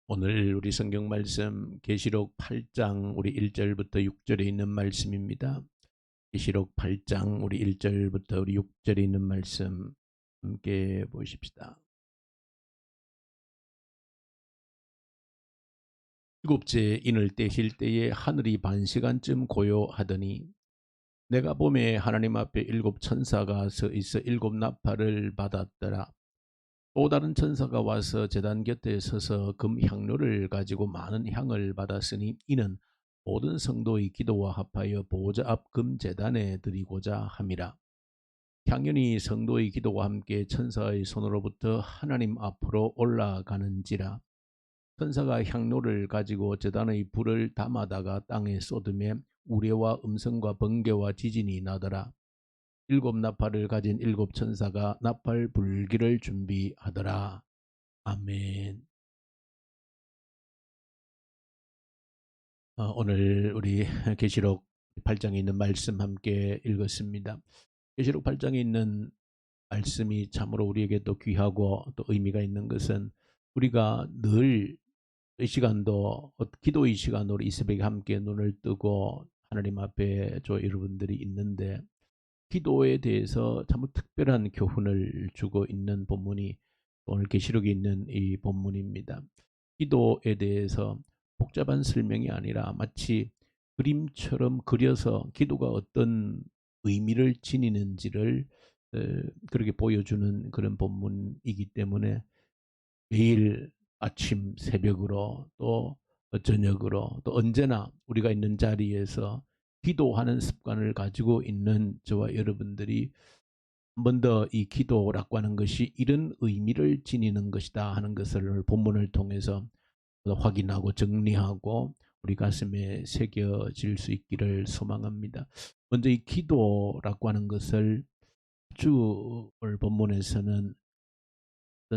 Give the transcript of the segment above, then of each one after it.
오늘 우리 성경 말씀 계시록 8장 우리 1절부터 6절에 있는 말씀입니다. 계시록 8장 우리 1절부터 우리 6절에 있는 말씀 함께 보십시다. 일곱째 인을 떼실 때에 하늘이 반시간쯤 고요하더니 내가 보매 하나님 앞에 일곱 천사가 서 있어 일곱 나팔을 받았더라. 또 다른 천사가 와서 제단 곁에 서서 금 향료를 가지고 많은 향을 받았으니 이는 모든 성도의 기도와 합하여 보호자 앞 금 제단에 드리고자 함이라. 향연이 성도의 기도와 함께 천사의 손으로부터 하나님 앞으로 올라가는지라. 천사가 향료를 가지고 제단의 불을 담아다가 땅에 쏟음에 우레와 음성과 번개와 지진이 나더라. 일곱 나팔을 가진 일곱 천사가 나팔 불기를 준비하더라. 아멘. 오늘 우리 계시록 8장에 있는 말씀 함께 읽었습니다. 계시록 8장에 있는 말씀이 참으로 우리에게 또 귀하고 또 의미가 있는 것은 우리가 늘 이 시간도 기도의 시간으로 이 새벽에 함께 눈을 뜨고 하나님 앞에 여러분들이 있는데 기도에 대해서 참 특별한 교훈을 주고 있는 본문이 오늘 계시록에 있는 이 본문입니다. 기도에 대해서 복잡한 설명이 아니라 마치 그림처럼 그려서 기도가 어떤 의미를 지니는지를 그렇게 보여주는 그런 본문이기 때문에 매일 아침 새벽으로 또 저녁으로 또 언제나 우리가 있는 자리에서 기도하는 습관을 가지고 있는 저와 여러분들이 한 번 더 이 기도라고 하는 것이 이런 의미를 지니는 것이다 하는 것을 본문을 통해서 확인하고 정리하고 우리 가슴에 새겨질 수 있기를 소망합니다. 먼저 이 기도라고 하는 것을 주 오늘 본문에서는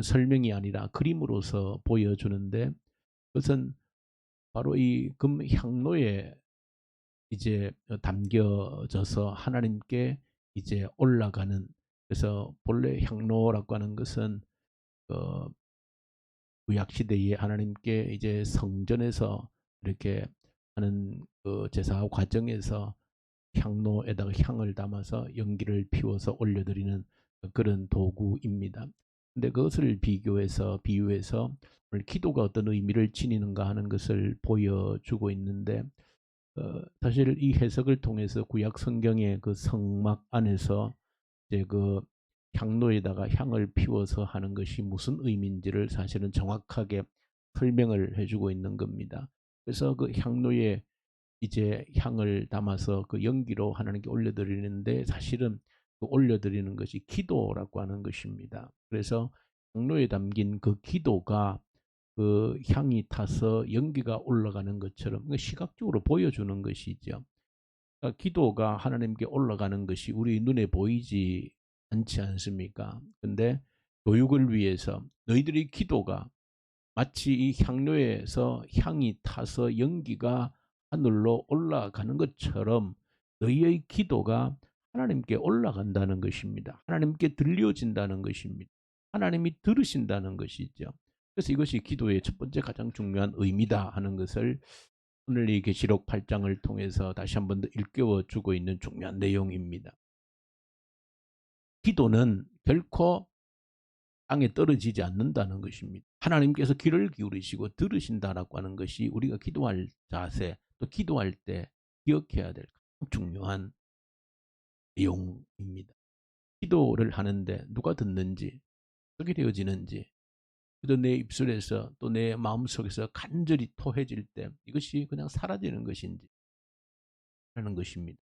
설명이 아니라 그림으로서 보여주는데 그것은 바로 이 금향로에 이제 담겨져서 하나님께 이제 올라가는, 그래서 본래 향로라고 하는 것은 구약 시대에 하나님께 이제 성전에서 이렇게 하는 그 제사 과정에서 향로에다가 향을 담아서 연기를 피워서 올려드리는 그런 도구입니다. 근데 그것을 비유해서 오늘 기도가 어떤 의미를 지니는가 하는 것을 보여주고 있는데 사실 이 해석을 통해서 구약 성경의 그 성막 안에서 이제 그 향로에다가 향을 피워서 하는 것이 무슨 의미인지를 사실은 정확하게 설명을 해주고 있는 겁니다. 그래서 그 향로에 이제 향을 담아서 그 연기로 하나님께 올려드리는데 사실은 그 올려드리는 것이 기도라고 하는 것입니다. 그래서 향로에 담긴 그 기도가 그 향이 타서 연기가 올라가는 것처럼 시각적으로 보여주는 것이죠. 그러니까 기도가 하나님께 올라가는 것이 우리 눈에 보이지 않지 않습니까? 근데 교육을 위해서 너희들의 기도가 마치 이 향료에서 향이 타서 연기가 하늘로 올라가는 것처럼 너희의 기도가 하나님께 올라간다는 것입니다. 하나님께 들려진다는 것입니다. 하나님이 들으신다는 것이죠. 그래서 이것이 기도의 첫 번째 가장 중요한 의미다 하는 것을 오늘 이 계시록 8장을 통해서 다시 한 번 더 일깨워 주고 있는 중요한 내용입니다. 기도는 결코 땅에 떨어지지 않는다는 것입니다. 하나님께서 귀를 기울이시고 들으신다라고 하는 것이 우리가 기도할 자세, 또 기도할 때 기억해야 될 가장 중요한 내용입니다. 기도를 하는데 누가 듣는지, 어떻게 되어지는지, 그저 내 입술에서 또 내 마음속에서 간절히 토해질 때 이것이 그냥 사라지는 것인지 하는 것입니다.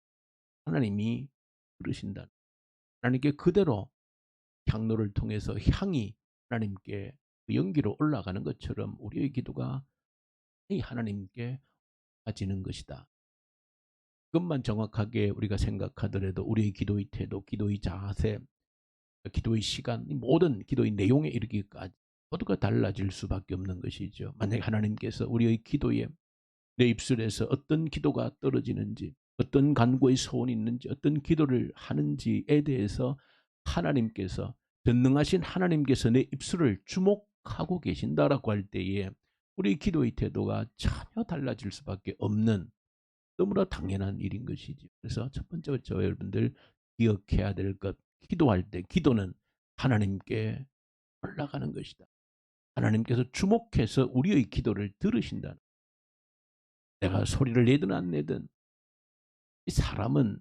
하나님이 들으신다. 하나님께 그대로 향로를 통해서 향이 하나님께 그 연기로 올라가는 것처럼 우리의 기도가 하나님께 가지는 것이다. 그것만 정확하게 우리가 생각하더라도 우리의 기도의 태도, 기도의 자세, 기도의 시간, 모든 기도의 내용에 이르기까지 모두가 달라질 수밖에 없는 것이죠. 만약에 하나님께서 우리의 기도에 내 입술에서 어떤 기도가 떨어지는지, 어떤 간구의 소원이 있는지, 어떤 기도를 하는지에 대해서 하나님께서, 전능하신 하나님께서 내 입술을 주목하고 계신다라고 할 때에 우리 기도의 태도가 전혀 달라질 수밖에 없는 너무나 당연한 일인 것이죠. 그래서 첫 번째로 저 여러분들 기억해야 될 것, 기도할 때 기도는 하나님께 올라가는 것이다. 하나님께서 주목해서 우리의 기도를 들으신다. 내가 소리를 내든 안 내든 이 사람은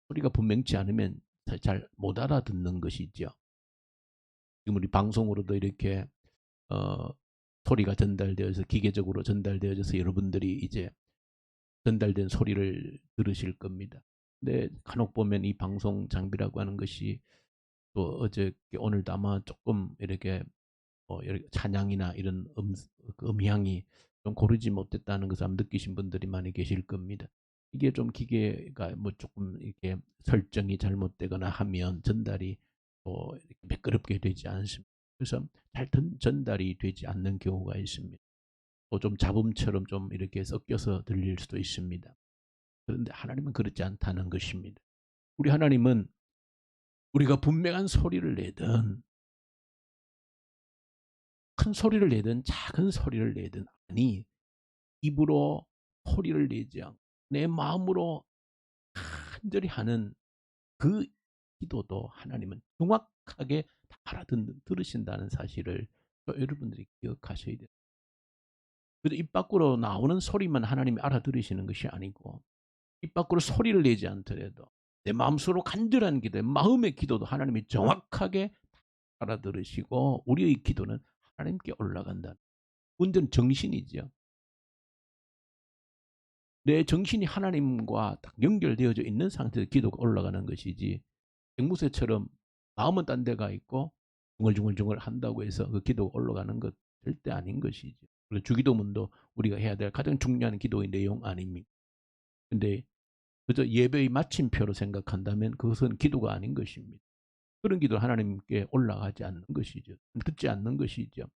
소리가 분명치 않으면 잘 못 알아듣는 것이죠. 지금 우리 방송으로도 이렇게 어, 소리가 전달되어서 기계적으로 전달되어져서 여러분들이 이제 전달된 소리를 들으실 겁니다. 근데 간혹 보면 이 방송 장비라고 하는 것이 또 어저께 오늘도 아마 조금 이렇게 찬양이나 이런 그 음향이 좀 고르지 못했다는 것을 아마 느끼신 분들이 많이 계실 겁니다. 이게 좀 기계가 뭐 조금 이렇게 설정이 잘못되거나 하면 전달이 이렇게 매끄럽게 되지 않습니다. 그래서 잘 전달이 되지 않는 경우가 있습니다. 또 좀 잡음처럼 좀 이렇게 섞여서 들릴 수도 있습니다. 그런데 하나님은 그렇지 않다는 것입니다. 우리 하나님은 우리가 분명한 소리를 내든 큰 소리를 내든 작은 소리를 내든 아니 입으로 소리를 내지 않고 내 마음으로 간절히 하는 그 기도도 하나님은 정확하게 다 들으신다는 사실을 여러분들이 기억하셔야 돼요. 그래서 입 밖으로 나오는 소리만 하나님이 알아들으시는 것이 아니고 입 밖으로 소리를 내지 않더라도 내 마음속으로 간절한 기도, 마음의 기도도 하나님이 정확하게 알아들으시고 우리의 기도는 하나님께 올라간다. 문제는 정신이죠. 내 정신이 하나님과 딱 연결되어져 있는 상태에서 기도가 올라가는 것이지 앵무새처럼 마음은 딴 데가 있고 중얼중얼중얼 한다고 해서 그 기도가 올라가는 것 절대 아닌 것이죠. 그리고 주기도문도 우리가 해야 될 가장 중요한 기도의 내용 아닙니까? 근데 그저 예배의 마침표로 생각한다면 그것은 기도가 아닌 것입니다. 그런 기도 하나님께 올라가지 않는 것이죠. 듣지 않는 것이죠.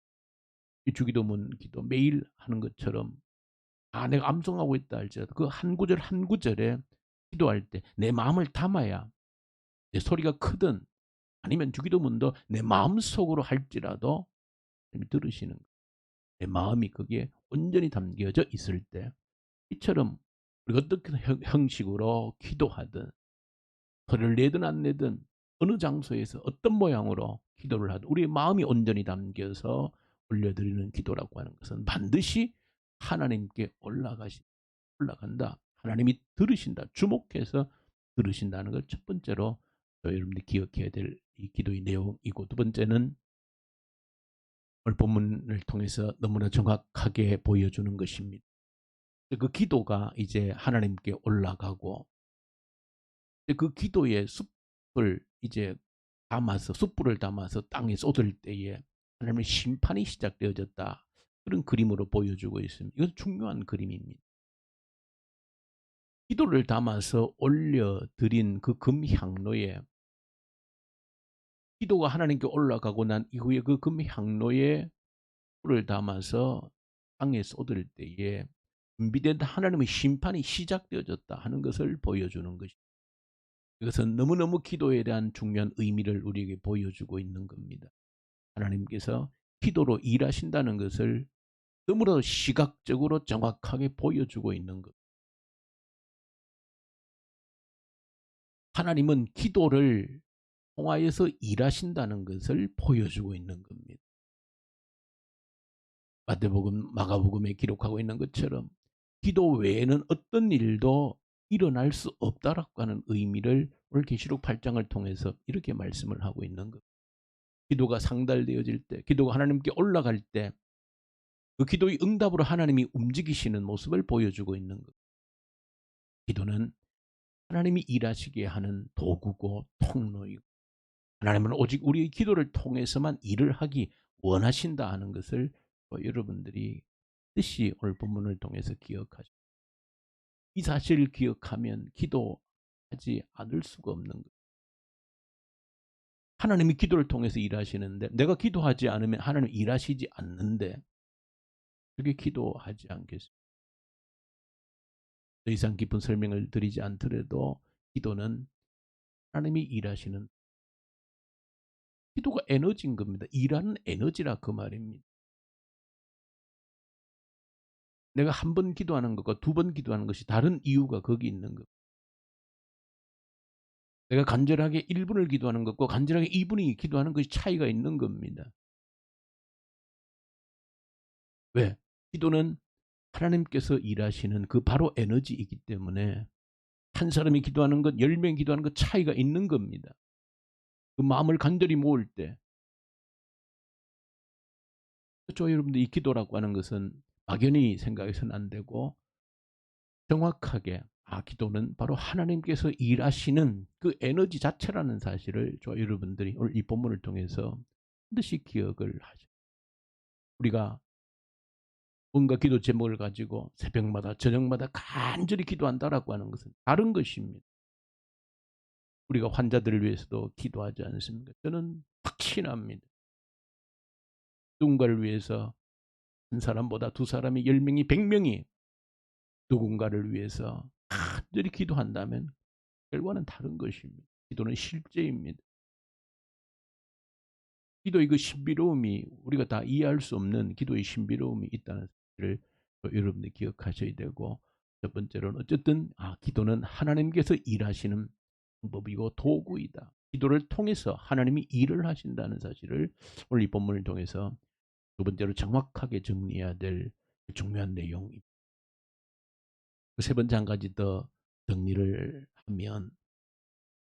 이 주기도문 기도 매일 하는 것처럼 내가 암송하고 있다 할지라도 그 한 구절 한 구절에 기도할 때 내 마음을 담아야 내 소리가 크든 아니면 주기도문도 내 마음속으로 할지라도 들으시는 거예요. 내 마음이 거기에 온전히 담겨져 있을 때 이처럼 우리가 어떻게 형식으로 기도하든 소리를 내든 안 내든 어느 장소에서 어떤 모양으로 기도를 하든 우리의 마음이 온전히 담겨서 올려드리는 기도라고 하는 것은 반드시 하나님께 올라간다. 하나님이 들으신다. 주목해서 들으신다는 걸 첫 번째로 여러분들이 기억해야 될 이 기도의 내용이고 두 번째는 오늘 본문을 통해서 너무나 정확하게 보여주는 것입니다. 그 기도가 이제 하나님께 올라가고 그 기도의 숯불 이제 담아서 숯불을 담아서 땅에 쏟을 때에 하나님의 심판이 시작되어졌다. 그런 그림으로 보여주고 있습니다. 이건 중요한 그림입니다. 기도를 담아서 올려드린 그 금향로에 기도가 하나님께 올라가고 난 이후에 그 금향로에 불을 담아서 땅에 쏟을 때에 준비된 하나님의 심판이 시작되어졌다 하는 것을 보여주는 것입니다. 이것은 너무너무 기도에 대한 중요한 의미를 우리에게 보여주고 있는 겁니다. 하나님께서 기도로 일하신다는 것을 너무나도 시각적으로 정확하게 보여주고 있는 것. 하나님은 기도를 통하여서 일하신다는 것을 보여주고 있는 겁니다. 마태복음, 마가복음에 기록하고 있는 것처럼 기도 외에는 어떤 일도 일어날 수 없다라고 하는 의미를 오늘 계시록 8장을 통해서 이렇게 말씀을 하고 있는 것. 기도가 상달되어질 때, 기도가 하나님께 올라갈 때 그 기도의 응답으로 하나님이 움직이시는 모습을 보여주고 있는 것. 기도는 하나님이 일하시게 하는 도구고 통로이고 하나님은 오직 우리의 기도를 통해서만 일을 하기 원하신다 하는 것을 여러분들이 뜻이 오늘 본문을 통해서 기억하시고 이 사실을 기억하면 기도하지 않을 수가 없는 거예요. 하나님이 기도를 통해서 일하시는데 내가 기도하지 않으면 하나님 일하시지 않는데 그게 기도하지 않겠습니까? 더 이상 깊은 설명을 드리지 않더라도 기도는 하나님이 일하시는 기도가 에너지인 겁니다. 일하는 에너지라 그 말입니다. 내가 한 번 기도하는 것과 두 번 기도하는 것이 다른 이유가 거기 있는 것. 내가 간절하게 1분을 기도하는 것과 간절하게 2분이 기도하는 것이 차이가 있는 겁니다. 왜? 기도는 하나님께서 일하시는 그 바로 에너지이기 때문에 한 사람이 기도하는 것, 10명이 기도하는 것 차이가 있는 겁니다. 그 마음을 간절히 모을 때. 그렇죠, 여러분들. 이 기도라고 하는 것은 막연히 생각해서는 안 되고 정확하게 기도는 바로 하나님께서 일하시는 그 에너지 자체라는 사실을 여러분들이 오늘 이 본문을 통해서 반드시 기억을 하죠. 우리가 뭔가 기도 제목을 가지고 새벽마다 저녁마다 간절히 기도한다라고 하는 것은 다른 것입니다. 우리가 환자들을 위해서도 기도하지 않습니까? 저는 확신합니다. 누군가를 위해서 한 사람보다 두 사람이 10명이 100명이 누군가를 위해서 간절히 기도한다면 결과는 다른 것입니다. 기도는 실제입니다. 기도의 그 신비로움이 우리가 다 이해할 수 없는 기도의 신비로움이 있다는 사실을 여러분들이 기억하셔야 되고, 첫 번째로는 어쨌든 기도는 하나님께서 일하시는 방법이고 도구이다. 기도를 통해서 하나님이 일을 하신다는 사실을 오늘 이 본문을 통해서 두 번째로 정확하게 정리해야 될 중요한 내용입니다. 세 번째 한 가지 더 정리를 하면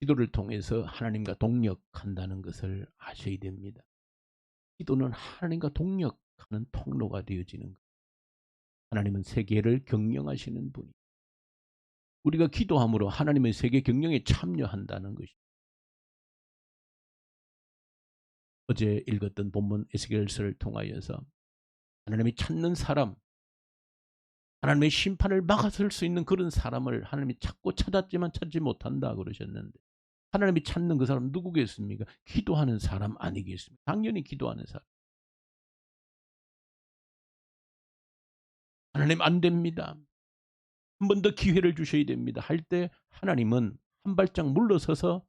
기도를 통해서 하나님과 동역한다는 것을 아셔야 됩니다. 기도는 하나님과 동역하는 통로가 되어지는 것. 하나님은 세계를 경영하시는 분이. 우리가 기도함으로 하나님의 세계 경영에 참여한다는 것입니다. 어제 읽었던 본문 에스겔서를 통하여서 하나님이 찾는 사람, 하나님의 심판을 막아설 수 있는 그런 사람을 하나님이 찾고 찾았지만 찾지 못한다 그러셨는데, 하나님이 찾는 그 사람 누구겠습니까? 기도하는 사람 아니겠습니까? 당연히 기도하는 사람. 하나님 안 됩니다. 한 번 더 기회를 주셔야 됩니다. 할 때 하나님은 한 발짝 물러서서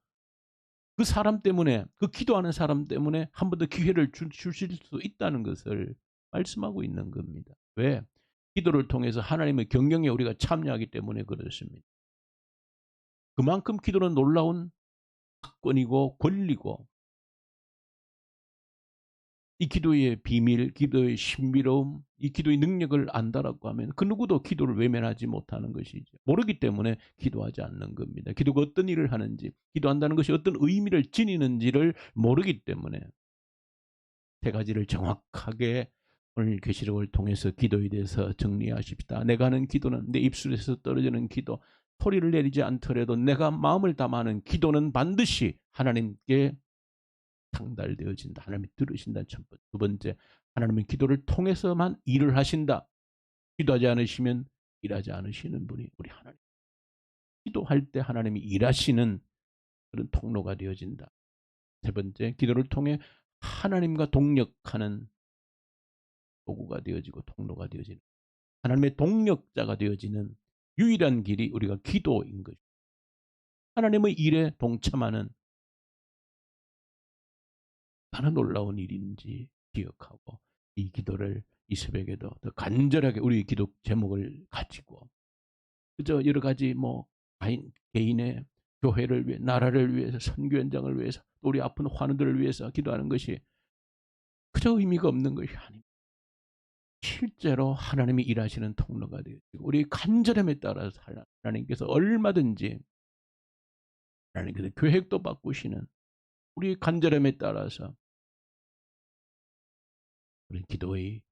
그 사람 때문에, 그 기도하는 사람 때문에 한 번 더 기회를 주실 수 있다는 것을 말씀하고 있는 겁니다. 왜? 기도를 통해서 하나님의 경영에 우리가 참여하기 때문에 그렇습니다. 그만큼 기도는 놀라운 사건이고 권리고, 이 기도의 비밀, 기도의 신비로움, 이 기도의 능력을 안다라고 하면 그 누구도 기도를 외면하지 못하는 것이죠. 모르기 때문에 기도하지 않는 겁니다. 기도가 어떤 일을 하는지, 기도한다는 것이 어떤 의미를 지니는지를 모르기 때문에. 세 가지를 정확하게 오늘 계시록을 통해서 기도에 대해서 정리하십시다. 내가 하는 기도는, 내 입술에서 떨어지는 기도, 소리를 내리지 않더라도 내가 마음을 담아하는 기도는 반드시 하나님께 상달되어진다. 하나님이 들으신다. 첫 번째. 두 번째, 하나님은 기도를 통해서만 일을 하신다. 기도하지 않으시면 일하지 않으시는 분이 우리 하나님. 기도할 때 하나님이 일하시는 그런 통로가 되어진다. 세 번째, 기도를 통해 하나님과 동역하는 도구가 되어지고 통로가 되어지는, 하나님의 동력자가 되어지는 유일한 길이 우리가 기도인 것입니다. 하나님의 일에 동참하는 얼마나 놀라운 일인지 기억하고, 이 기도를 이 새벽에도 더 간절하게 우리 기도 제목을 가지고, 그저 여러 가지 개인의 교회를 위해, 나라를 위해서, 선교 현장을 위해서, 우리 아픈 환우들을 위해서 기도하는 것이 그저 의미가 없는 것이 아닙니다. 실제로 하나님이 일하시는 통로가 되어지고, 우리 간절함에 따라서 하나님께서 얼마든지, 하나님께서 계획도 바꾸시는, 우리 간절함에 따라서 우리 기도의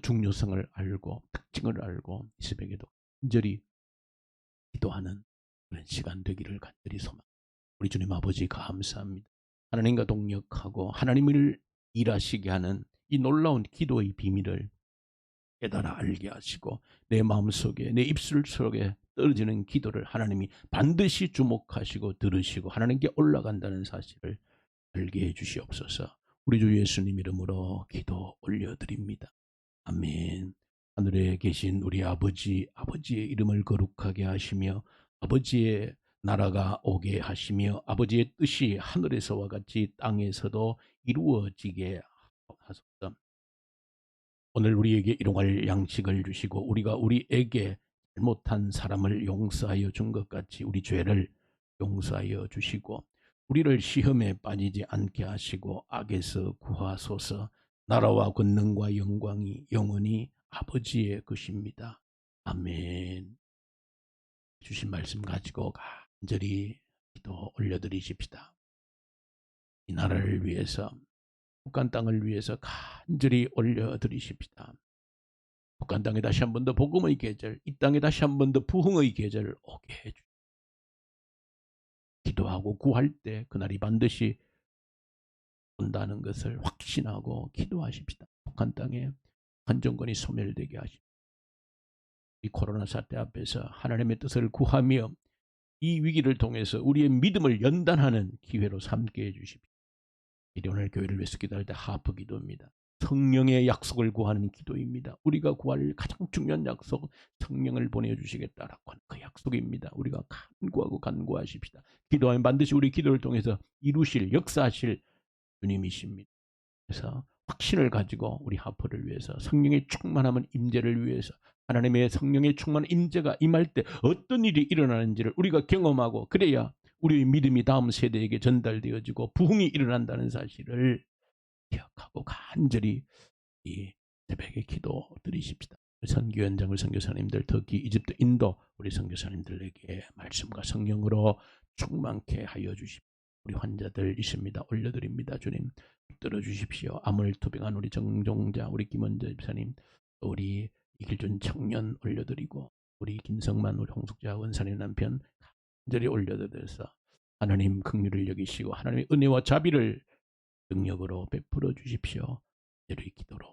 중요성을 알고 특징을 알고 이 새벽에도 간절히 기도하는 그런 시간 되기를 간절히 소망합니다. 우리 주님 아버지 감사합니다. 하나님과 동역하고 하나님을 일하시게 하는 이 놀라운 기도의 비밀을 깨달아 알게 하시고, 내 마음속에, 내 입술 속에 떨어지는 기도를 하나님이 반드시 주목하시고 들으시고 하나님께 올라간다는 사실을 알게 해 주시옵소서. 우리 주 예수님 이름으로 기도 올려드립니다. 아멘. 하늘에 계신 우리 아버지, 아버지의 이름을 거룩하게 하시며 아버지의 나라가 오게 하시며 아버지의 뜻이 하늘에서와 같이 땅에서도 이루어지게 하소서. 오늘 우리에게 일용할 양식을 주시고 우리가 우리에게 잘못한 사람을 용서하여 준 것 같이 우리 죄를 용서하여 주시고 우리를 시험에 빠지지 않게 하시고 악에서 구하소서. 나라와 권능과 영광이 영원히 아버지의 것입니다. 아멘. 주신 말씀 가지고 간절히 기도 올려드리십시다. 이 나라를 위해서 북한 땅을 위해서 간절히 올려드리십시다. 북한 땅에 다시 한 번 더 복음의 계절, 이 땅에 다시 한 번 더 부흥의 계절을 오게 해주십시오. 기도하고 구할 때 그날이 반드시 온다는 것을 확신하고 기도하십시다. 북한 땅에 북한 정권이 소멸되게 하십시오. 이 코로나 사태 앞에서 하나님의 뜻을 구하며 이 위기를 통해서 우리의 믿음을 연단하는 기회로 삼게 해주십시오. 오늘 교회를 위해서 기도할 때 하프 기도입니다. 성령의 약속을 구하는 기도입니다. 우리가 구할 가장 중요한 약속, 성령을 보내주시겠다라고 하는 그 약속입니다. 우리가 간구하고 간구하십시다. 기도하면 반드시 우리 기도를 통해서 이루실, 역사하실 주님이십니다. 그래서 확신을 가지고 우리 하프를 위해서 성령의 충만함은 임재를 위해서 하나님의 성령의 충만한 임재가 임할 때 어떤 일이 일어나는지를 우리가 경험하고 그래야 우리의 믿음이 다음 세대에게 전달되어지고 부흥이 일어난다는 사실을 기억하고 간절히 이 새벽에 기도 드리십시다. 선교연장을 선교사님들, 특히 이집트, 인도 우리 선교사님들에게 말씀과 성령으로 충만케 하여 주십시오. 우리 환자들 있습니다. 올려드립니다. 주님 들어주십시오. 암을 투병한 우리 정종자, 우리 김원재 집사님, 우리 이길준 청년 올려드리고 우리 김성만, 우리 홍숙자 원사님 남편 간절히 올려드려서 하나님 긍휼을 여기시고 하나님의 은혜와 자비를 능력으로 베풀어 주십시오. 예를 기도로